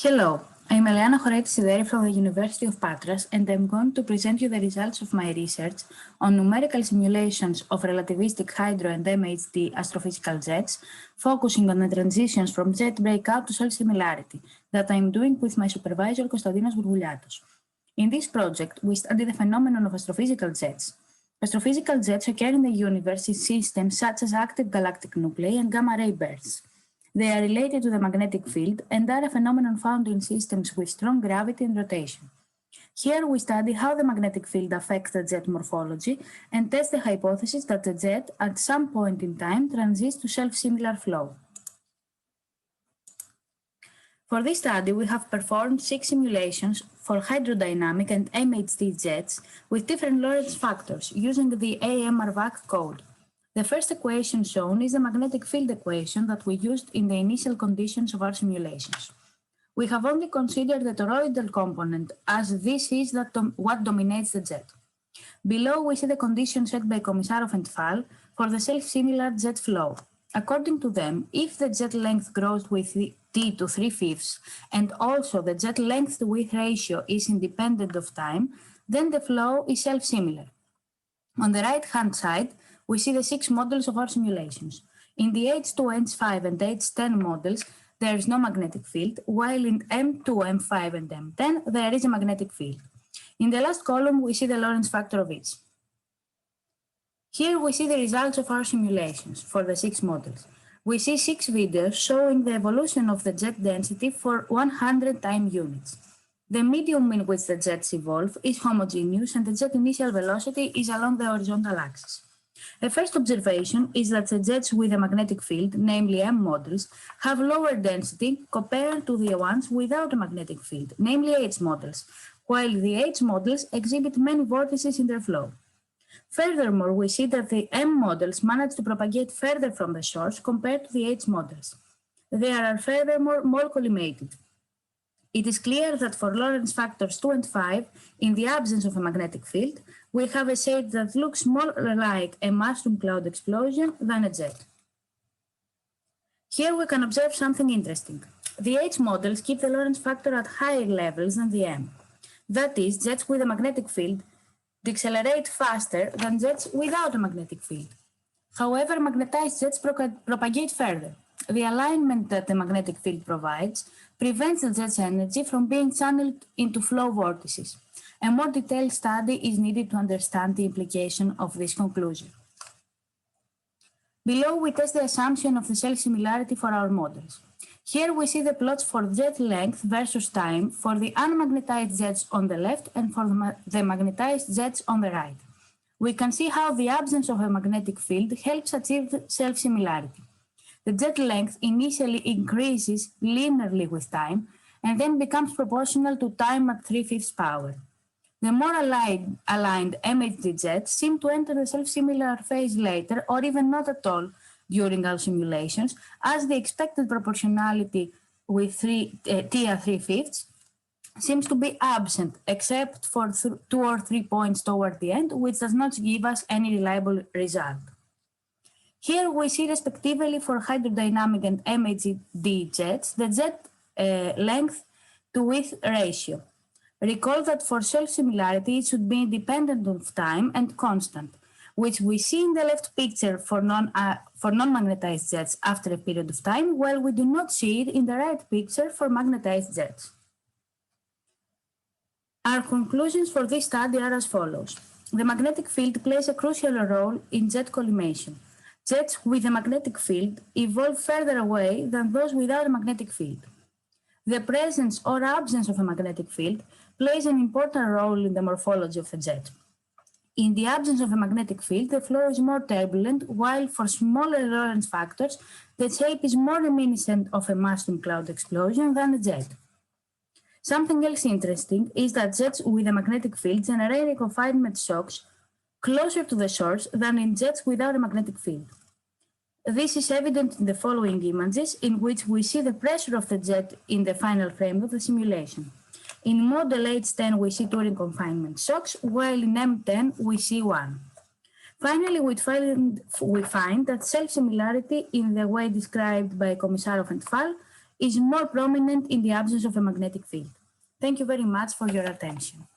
Hello, I'm Choraiti from the University of Patras, and I'm going to present you the results of my research on numerical simulations of relativistic hydro and MHD astrophysical jets, focusing on the transitions from jet breakout to self-similarity that I'm doing with my supervisor Konstantinos Bourgouliatos. In this project, we study the phenomenon of astrophysical jets. Astrophysical jets occur in the universe in systems such as active galactic nuclei and gamma-ray bursts. They are related to the magnetic field and are a phenomenon found in systems with strong gravity and rotation. Here we study how the magnetic field affects the jet morphology and test the hypothesis that the jet, at some point in time, transits to self-similar flow. For this study, we have performed 6 simulations for hydrodynamic and MHD jets with different Lorentz factors using the AM-RVAC code. The first equation shown is the magnetic field equation that we used in the initial conditions of our simulations. We have only considered the toroidal component, as this is what dominates the jet. Below, we see the conditions set by Komisarov and Fall for the self-similar jet flow. According to them, if the jet length grows with t to 3/5 and also the jet length to width ratio is independent of time, then the flow is self-similar. On the right-hand side, we see the 6 models of our simulations. In the H2, H5, and H10 models, there is no magnetic field, while in M2, M5, and M10, there is a magnetic field. In the last column, we see the Lorentz factor of each. Here we see the results of our simulations for the 6 models. We see 6 videos showing the evolution of the jet density for 100 time units. The medium in which the jets evolve is homogeneous and the jet initial velocity is along the horizontal axis. The first observation is that the jets with a magnetic field, namely M models, have lower density compared to the ones without a magnetic field, namely H models, while the H models exhibit many vortices in their flow. Furthermore, we see that the M models manage to propagate further from the source compared to the H models. They are furthermore more collimated. It is clear that for Lorentz factors 2 and 5, in the absence of a magnetic field, we have a shape that looks more like a mushroom cloud explosion than a jet. Here we can observe something interesting. The H models keep the Lorentz factor at higher levels than the M. That is, jets with a magnetic field decelerate faster than jets without a magnetic field. However, magnetized jets propagate further. The alignment that the magnetic field provides prevents the jet's energy from being channeled into flow vortices. A more detailed study is needed to understand the implication of this conclusion. Below, we test the assumption of the self-similarity for our models. Here we see the plots for jet length versus time for the unmagnetized jets on the left and for the magnetized jets on the right. We can see how the absence of a magnetic field helps achieve self-similarity. The jet length initially increases linearly with time and then becomes proportional to time at 3/5 power. The more aligned MHD jets seem to enter the self-similar phase later or even not at all during our simulations, as the expected proportionality with t at 3/5 seems to be absent, except for 2 or 3 points toward the end, which does not give us any reliable result. Here we see respectively for hydrodynamic and MHD jets the jet length to width ratio. Recall that for self-similarity it should be independent of time and constant, which we see in the left picture for non-magnetized jets after a period of time, while we do not see it in the right picture for magnetized jets. Our conclusions for this study are as follows. The magnetic field plays a crucial role in jet collimation. Jets with a magnetic field evolve further away than those without a magnetic field. The presence or absence of a magnetic field plays an important role in the morphology of the jet. In the absence of a magnetic field, the flow is more turbulent, while for smaller Lorentz factors, the shape is more reminiscent of a mushroom cloud explosion than a jet. Something else interesting is that jets with a magnetic field generate confinement shocks closer to the source than in jets without a magnetic field. This is evident in the following images, in which we see the pressure of the jet in the final frame of the simulation. In model H10, we see 2 confinement shocks, while in M10, we see 1. Finally, we find that self-similarity in the way described by Komisarov and Fall is more prominent in the absence of a magnetic field. Thank you very much for your attention.